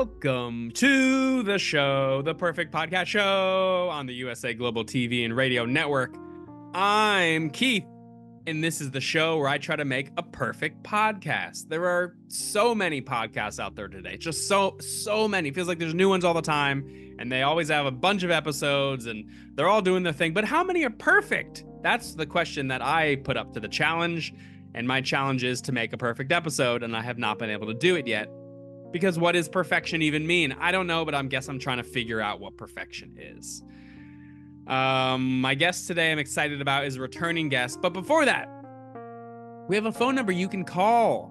Welcome to the show, the Perfect Podcast Show on the USA Global TV and Radio Network. I'm Keith, and this is the show where I try to make a perfect podcast. There are so many podcasts out there today, just so many. It feels like there's new ones all the time, and they always have a bunch of episodes, and they're all doing their thing. But how many are perfect? That's the question that I put up to the challenge, and my challenge is to make a perfect episode, and I have not been able to do it yet. Because what does perfection even mean? I don't know, but I guess I'm trying to figure out what perfection is. My guest today I'm excited about is a returning guest. But before that, we have a phone number you can call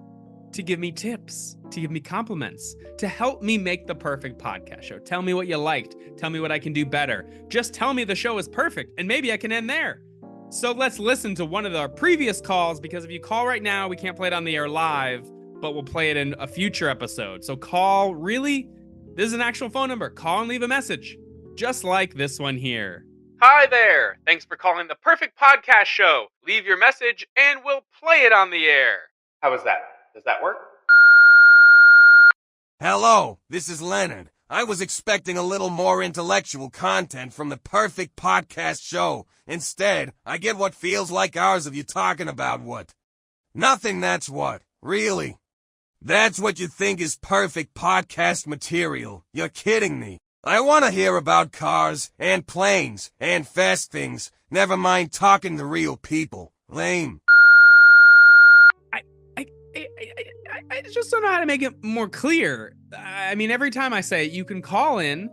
to give me tips, to give me compliments, to help me make the perfect podcast show. Tell me what you liked. Tell me what I can do better. Just tell me the show is perfect, and maybe I can end there. So let's listen to one of our previous calls, because if you call right now, we can't play it on the air live, but we'll play it in a future episode. So call, really? This is an actual phone number. Call and leave a message, just like this one here. Hi there. Thanks for calling the Perfect Podcast Show. Leave your message and we'll play it on the air. How was that? Does that work? Hello, this is Leonard. I was expecting a little more intellectual content from the Perfect Podcast Show. Instead, I get what feels like hours of you talking about what? Nothing, that's what. Really. That's what you think is perfect podcast material. You're kidding me. I want to hear about cars and planes and fast things. Never mind talking to real people. Lame. I just don't know how to make it more clear. I mean, every time I say it, you can call in,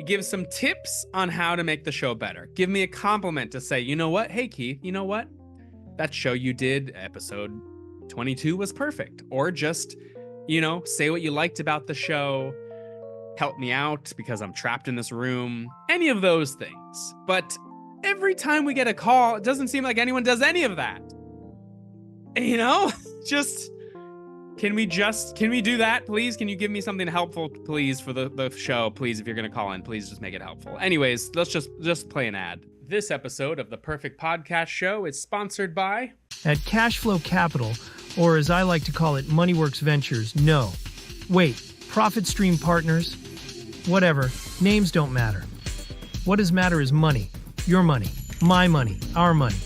give some tips on how to make the show better. Give me a compliment to say, you know what? Hey, Keith, you know what? That show you did, episode 22, was perfect. Or just, say what you liked about the show. Help me out because I'm trapped in this room. Any of those things. But every time we get a call, it doesn't seem like anyone does any of that. Just, can we do that, please? Can you give me something helpful, please, for the show? Please, if you're going to call in, please just make it helpful. Anyways, let's just play an ad. This episode of the Perfect Podcast Show is sponsored by... At Cashflow Capital, or as I like to call it, MoneyWorks Ventures, no. Wait, Profit Stream Partners? Whatever, names don't matter. What does matter is money. Your money, my money, our money.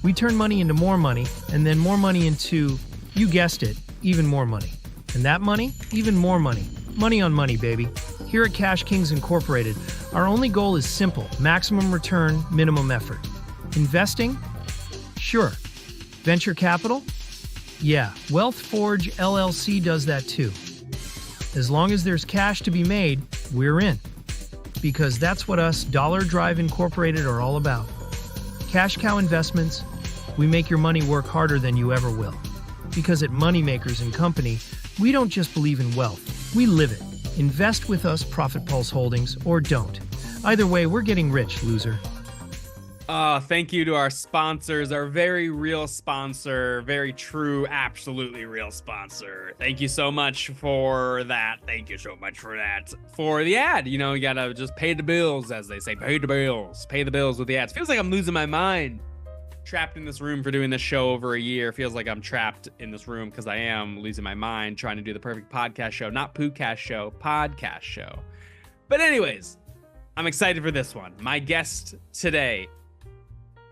We turn money into more money, and then more money into, you guessed it, even more money. And that money, even more money. Money on money, baby. Here at Cash Kings Incorporated, our only goal is simple: maximum return, minimum effort. Investing? Sure. Venture capital? Yeah, Wealth Forge LLC does that too. As long as there's cash to be made, we're in. Because that's what us, Dollar Drive Incorporated, are all about. Cash cow investments, we make your money work harder than you ever will. Because at Moneymakers & Company, we don't just believe in wealth, we live it. Invest with us, Profit Pulse Holdings, or don't. Either way, we're getting rich, loser. Thank you to our sponsors, our very real sponsor, very true, absolutely real sponsor. Thank you so much for that. Thank you so much for that. For the ad, you gotta just pay the bills, as they say. Pay the bills. Pay the bills with the ads. Feels like I'm losing my mind. Trapped in this room for doing this show over a year. Feels like I'm trapped in this room because I am losing my mind trying to do the perfect podcast show. Not Poocast show, podcast show. But anyways, I'm excited for this one. My guest today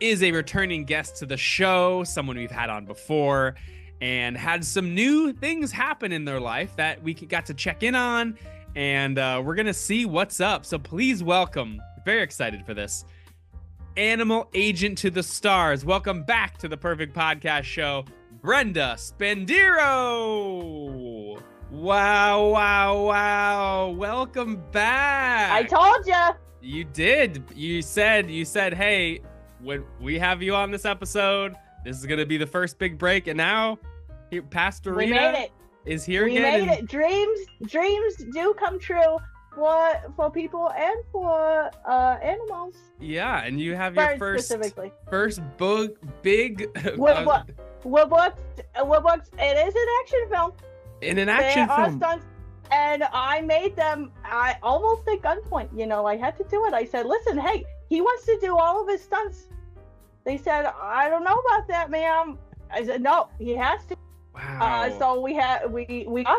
is a returning guest to the show, someone we've had on before, and had some new things happen in their life that we got to check in on, and we're going to see what's up. So please welcome, very excited for this, Animal Agent to the Stars. Welcome back to the Perfect Podcast Show, Brenda Spindiro. Wow. Welcome back. I told ya. You did. You said, hey, when we have you on this epised, this is going to be the first big break. And now Pastor Rita is here again. We made it. Dreams do come true for people and for animals. Yeah, and you have your first big what books? It is an action film. In an action film. Stunts, and I made them almost at gunpoint. I had to do it. I said, listen, hey, he wants to do all of his stunts. They said, I don't know about that, ma'am. I said, no, he has to. Wow. So we got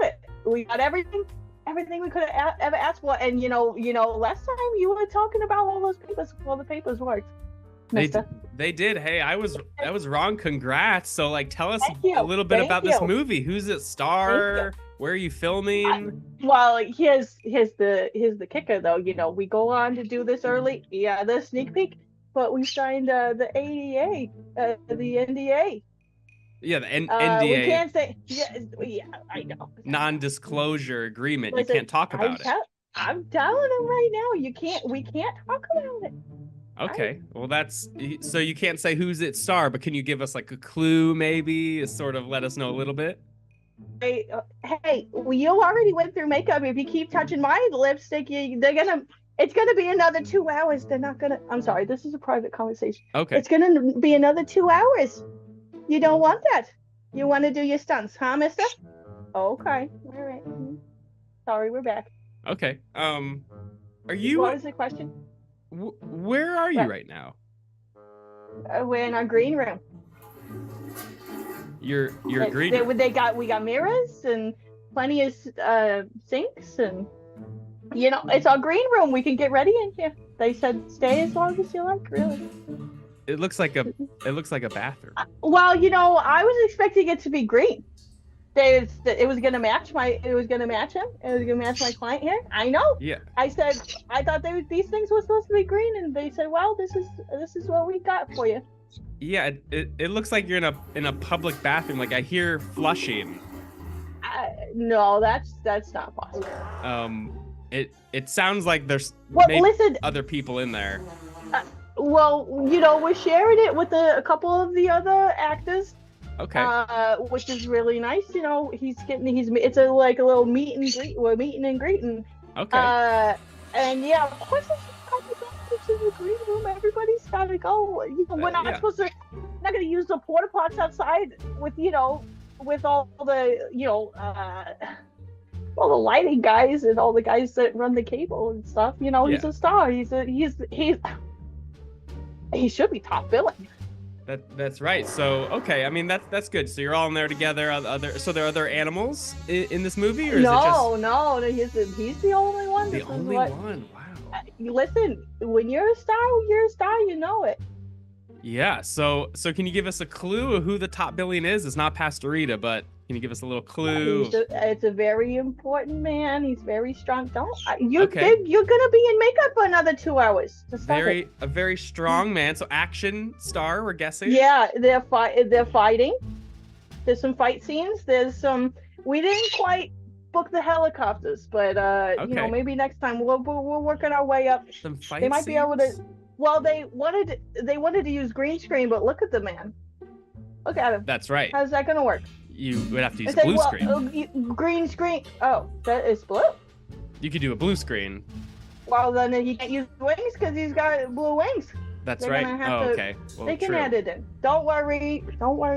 it. We got everything. everything we could have ever asked for. And last time you were talking about all those papers. Well, the papers worked. They did. Hey, I was wrong. Congrats. So like, tell us a little bit about this movie. Who's it star? Where are you filming? Well, here's the kicker though. We go on to do this early. Yeah, the sneak peek, but we signed the ADA, the NDA. Yeah, the NDA. We can't say. Yeah, I know. Non-disclosure agreement. Listen, you can't talk about it. I'm telling him right now. We can't talk about it. Okay, well that's so you can't say who's its star, but can you give us like a clue maybe, sort of let us know a little bit? Hey, you already went through makeup. If you keep touching my lipstick, it's gonna be another 2 hours. They're not gonna. I'm sorry, this is a private conversation. Okay. It's gonna be another 2 hours. You don't want that. You want to do your stunts, huh, Mister? Okay, all right. Sorry, we're back. Okay. Are you? What was the question? Where are you right now? We're in our green room. Your green room. We got mirrors and plenty of sinks, and it's our green room. We can get ready in here. They said stay as long as you like. Really. It looks like a bathroom. Well, I was expecting it to be green. It was gonna match him. It was gonna match my client here. I know. Yeah. I said I thought these things were supposed to be green, and they said, well, this is what we got for you. Yeah, it looks like you're in a public bathroom. Like I hear flushing. No, that's not possible. It sounds like there's other people in there. Well, we're sharing it with a couple of the other actors. Okay. Which is really nice. It's a little meet and greet. We're meeting and greeting. Okay. And yeah, of course, it's in the green room. Everybody's gotta go. We're not supposed to. Not gonna use the porta pots outside with all the all the lighting guys and all the guys that run the cable and stuff. He's a star. He should be top billing. That's right. So okay, I mean that's good. So you're all in there together. So there are other animals in this movie, or is it just... No, he's the only one. The only one. Wow. Listen, when you're a star, you know it. Yeah. So can you give us a clue of who the top billing is? It's not Pastor Rita, but can you give us a little clue? It's a very important man. He's very strong. You're gonna be in makeup for another 2 hours. A very strong man. So action star, we're guessing. Yeah, they're fighting. There's some fight scenes. We didn't quite book the helicopters, but maybe next time we're working our way up. Some fight They might scenes? be able to. Well, they wanted to use green screen, but look at the man. Look at him. That's right. How's that gonna work? You would have to use blue screen. Green screen. Oh, that is blue. You could do a blue screen. Well, then he can't use wings because he's got blue wings. That's right. Okay. Well, they can add it in. Don't worry.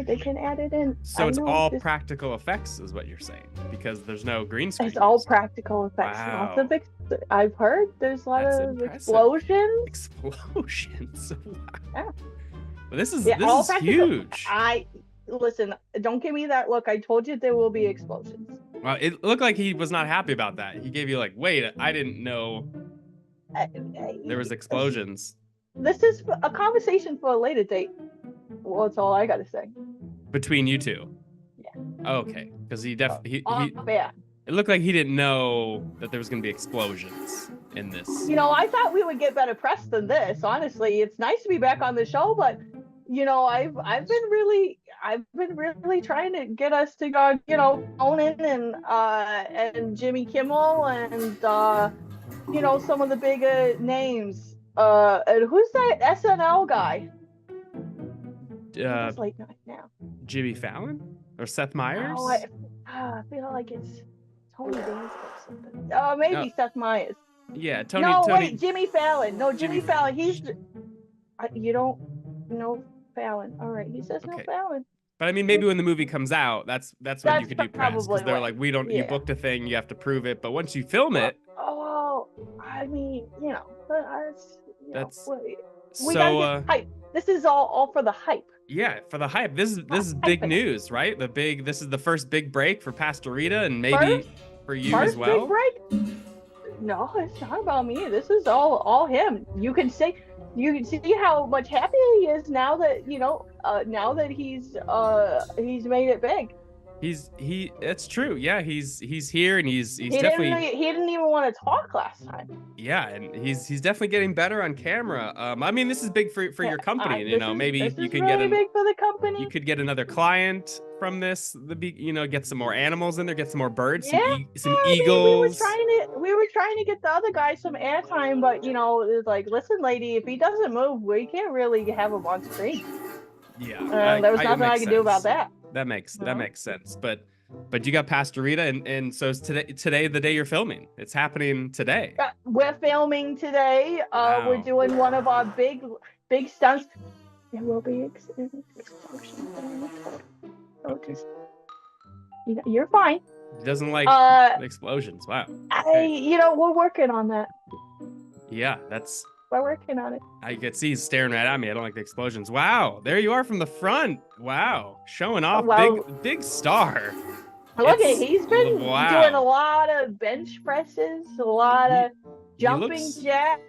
They can add it in. So it's all practical effects, is what you're saying, because there's no green screen. It's all practical effects. Wow. I've heard there's a lot of explosions. Explosions. Wow. Yeah. Well, this is huge. Listen, don't give me that look. I told you there will be explosions. Well, it looked like he was not happy about that. He gave you like, wait, I didn't know there was explosions. This is a conversation for a later date. Well, that's all I gotta say. Between you two? Yeah. Okay, because it looked like he didn't know that there was gonna be explosions in this. I thought we would get better press than this. Honestly, it's nice to be back on the show, but I've been really trying to get us to go, Conan and Jimmy Kimmel and some of the bigger names. And who's that SNL guy? It's late night now. Jimmy Fallon or Seth Meyers? Oh, I feel like it's Tony Danza or something. Maybe Seth Meyers. Yeah, Tony. Wait, Jimmy Fallon. No, Jimmy Fallon. You don't know Fallon. All right, he says no Fallon. But I mean, maybe when the movie comes out, that's when you could do press, because they're like, we don't. You booked a thing, you have to prove it. But once you film it, I mean, that's we gotta get hype. This is all for the hype. Yeah, for the hype. This is big news, right? This is the first big break for Pastor Rita, and maybe for you First as well? big break? No, it's not about me. This is all him. You can see how much happier he is now that now that he's made it big. That's true. Yeah, he's here, and he's He definitely didn't even want to talk last time. yeah, and he's definitely getting better on camera. I mean, this is big for your company, and maybe this you is could really get big for the company. you could get another client from this. Get some more animals in there, get some more birds, Yeah, some I mean, eagles. we were trying to get the other guy some airtime, but it's like, listen, lady, if he doesn't move, we can't really have him on screen. Yeah, there was nothing I could do about that. That makes sense. But you got Pastor Rita, and so is today the day you're filming. It's happening today. We're filming today. Wow. We're doing one of our big stunts. There will be explosions. You're fine. He doesn't like explosions. Wow. Okay. We're working on that. Yeah, we're working on it. I could see he's staring right at me. I don't like the explosions. Wow, there you are from the front. Wow, showing off. Big star. Look at he's been doing a lot of bench presses, a lot of jumping jacks.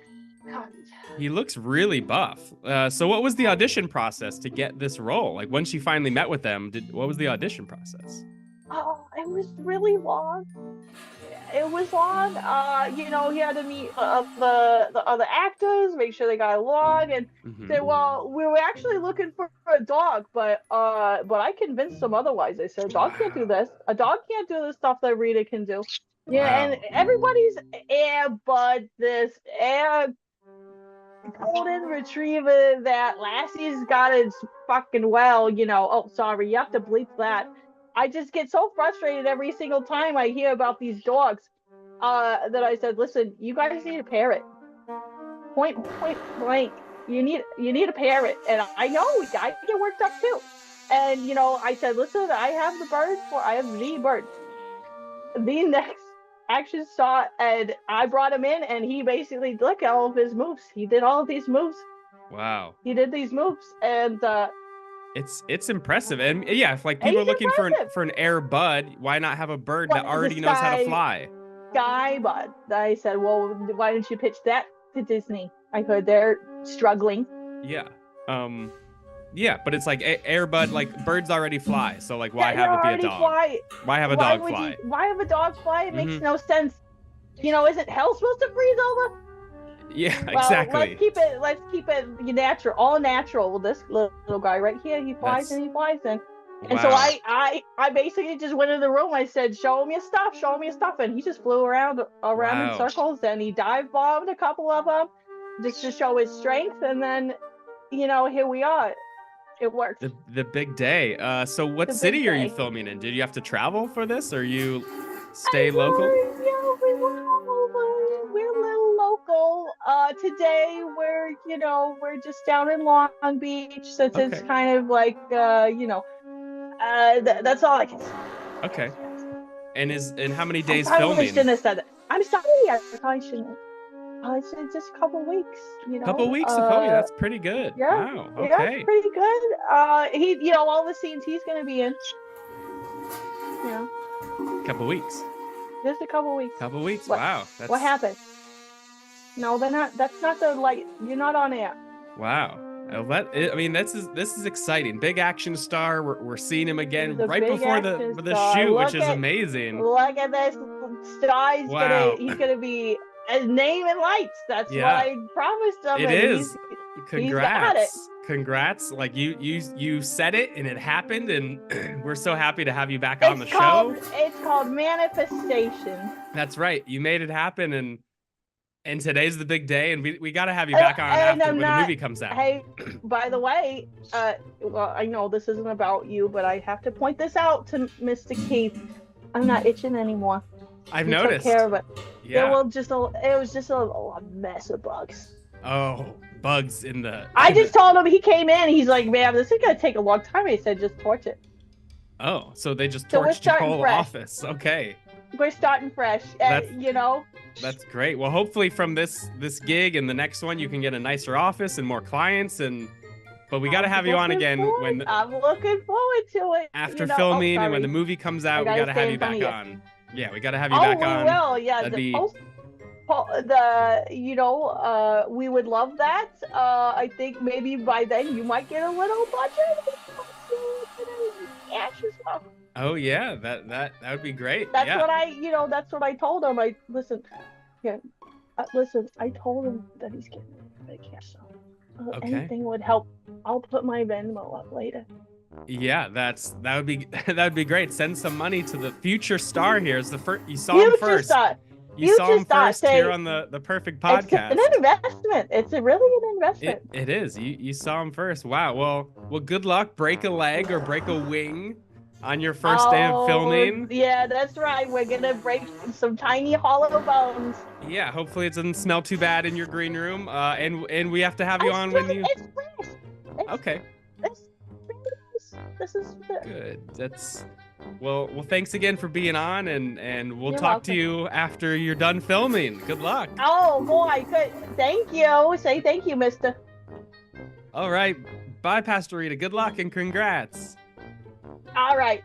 He looks really buff. So what was the audition process to get this role? Like, once you finally met with them, what was the audition process? Oh, it was really long. It was long. He had to meet the other actors, make sure they got along, and say, well, we were actually looking for a dog, but I convinced them otherwise. I said, a dog can't do this. A dog can't do the stuff that Rita can do. Yeah, wow. And everybody's this golden retriever that Lassie's got is fucking well. Oh, sorry, you have to bleep that. I just get so frustrated every single time I hear about these dogs that I said, listen, you guys need a parrot. Point blank. You need a parrot. And I know I get worked up too. And I said, listen, I have the bird. The next action shot, and I brought him in, and he basically look at all of his moves. He did all of these moves. Wow. He did these moves, and it's impressive. And yeah, if like people are looking for an air bud, why not have a bird that already knows how to fly? Sky bud. I said, well, why didn't you pitch that to Disney? I heard they're struggling. Yeah. Yeah, but it's like air bud, like birds already fly. So like, why have it be a dog? Why have a dog fly? Why have a dog fly? It makes no sense. Isn't hell supposed to freeze over? Yeah, well, exactly. Let's keep it natural, all natural. Well, this little guy right here, he flies and he flies in. And so I basically just went in the room. I said, show him your stuff. And he just flew around in circles, and he dive bombed a couple of them just to show his strength. And then, here we are. It worked. The big day. So what city are you filming in? Did you have to travel for this, or you stay local? Yeah, we're a little local. Today we're just down in Long Beach, since it's kind of like that's all I can say. Okay. And how many days I filming? Shouldn't have said that. I'm sorry. I probably shouldn't. It's just a couple weeks. Couple weeks of filming. That's pretty good. Yeah. Wow. Okay. Yeah, it's pretty good. He, all the scenes he's gonna be in. Yeah. Couple weeks. Just a couple weeks. Couple weeks. Wow. What happened? No, they're not. That's not the You're not on air. Wow. This is exciting. Big action star. We're seeing him again right before the shoot, which is amazing. Look at this star. He's gonna be his name in lights. That's what I promised him. It is. Congrats. He's got it. Congrats. Like you said it, and it happened, and we're so happy to have you back on the show. It's called manifestation. That's right. You made it happen, and today's the big day, and we got to have you back on after when the movie comes out. Hey, by the way, well, I know this isn't about you, but I have to point this out to Mr. Keith. I'm not itching anymore. I've noticed. Took care of it. Yeah. It was just a mess of bugs. Oh, bugs in the... I just told him, he came in, he's like, man, this is going to take a long time. I said, just torch it. Oh, so they just torched your whole office. Okay. We're starting fresh, That's great. Well, hopefully from this gig and the next one, you can get a nicer office and more clients. But we got to have you on again I'm looking forward to it. After filming and when the movie comes out, we got to have you back on. Yeah, we got to have you Oh, back we on. will. Yeah, That'd the be we would love that. I think maybe by then you might get a little budget. Cash as well. Oh yeah, that would be great. That's Yeah. what that's what I told him. Yeah, listen. I told him that he's getting the cash. So Okay. anything would help. I'll put my Venmo up later. Yeah, that would be that would be great. Send some money to the future star here. It's the first you saw him first. Star. You saw him first Say, here on the Perfect Podcast. It's an investment. It's really an investment. It is. You saw him first. Wow. Well, good luck. Break a leg or break a wing on your first day of filming. Yeah, that's right. We're gonna break some tiny hollow bones. Yeah. Hopefully it doesn't smell too bad in your green room. And we have to have you on when you. It's fresh. Okay. This is good. That's. Well, thanks again for being on, and we'll You're talk welcome. to you after you're done filming. Good luck. Oh boy, good. Thank you. Say thank you, mister. All right. Bye, Pastor Rita. Good luck and congrats. All right.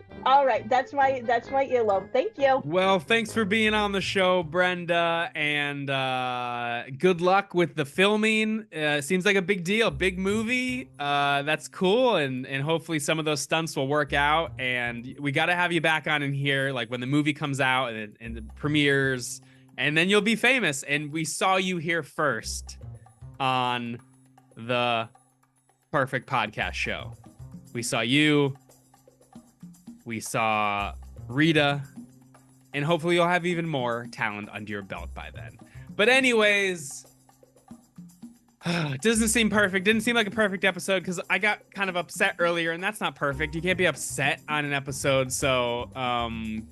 That's my earlobe. Thank you. Well, thanks for being on the show, Brenda, and good luck with the filming. Seems like a big deal, big movie. That's cool, and hopefully some of those stunts will work out. And we got to have you back on in here, like when the movie comes out and it premieres, and then you'll be famous. And we saw you here first on the Perfect Podcast Show. We saw you. We saw Rita, and hopefully you'll have even more talent under your belt by then. But anyways, it doesn't seem perfect. Didn't seem like a perfect episode because I got kind of upset earlier, and that's not perfect. You can't be upset on an episode. So, and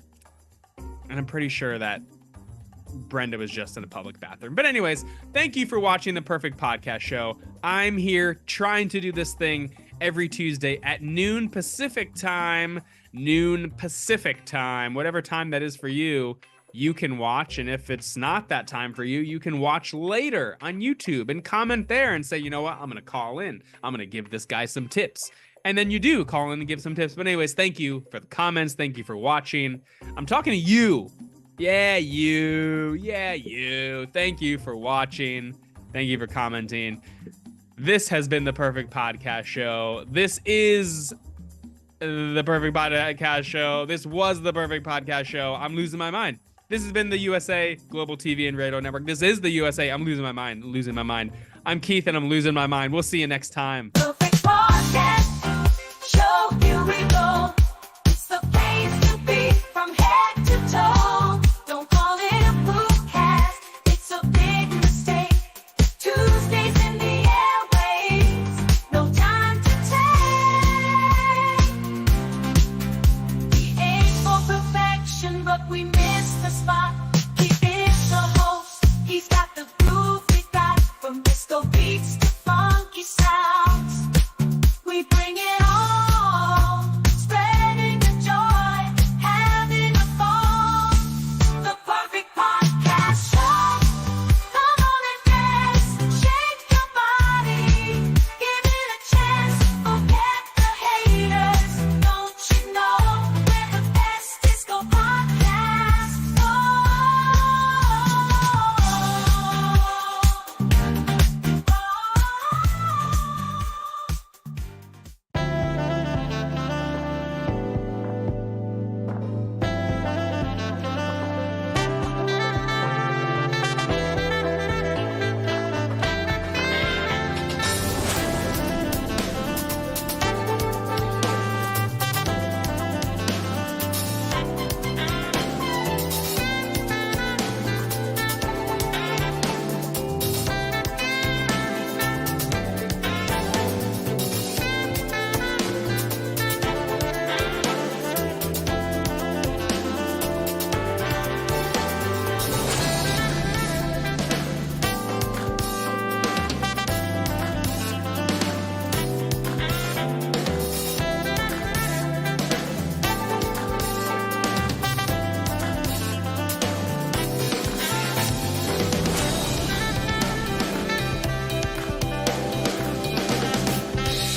I'm pretty sure that Brenda was just in a public bathroom. But anyways, thank you for watching the Perfect Podcast Show. I'm here trying to do this thing every Tuesday at noon Pacific time, whatever time that is for you, you can watch. And if it's not that time for you, you can watch later on YouTube and comment there and say, you know what, I'm going to call in. I'm going to give this guy some tips. And then you do call in and give some tips. But anyways, thank you for the comments. Thank you for watching. I'm talking to you. Yeah, you. Thank you for watching. Thank you for commenting. This has been the Perfect Podcast Show. This is the Perfect Podcast Show. This was the Perfect Podcast Show. I'm losing my mind. This has been the USA Global TV and Radio Network. This is the USA. I'm losing my mind. I'm Keith, and I'm losing my mind. We'll see you next time.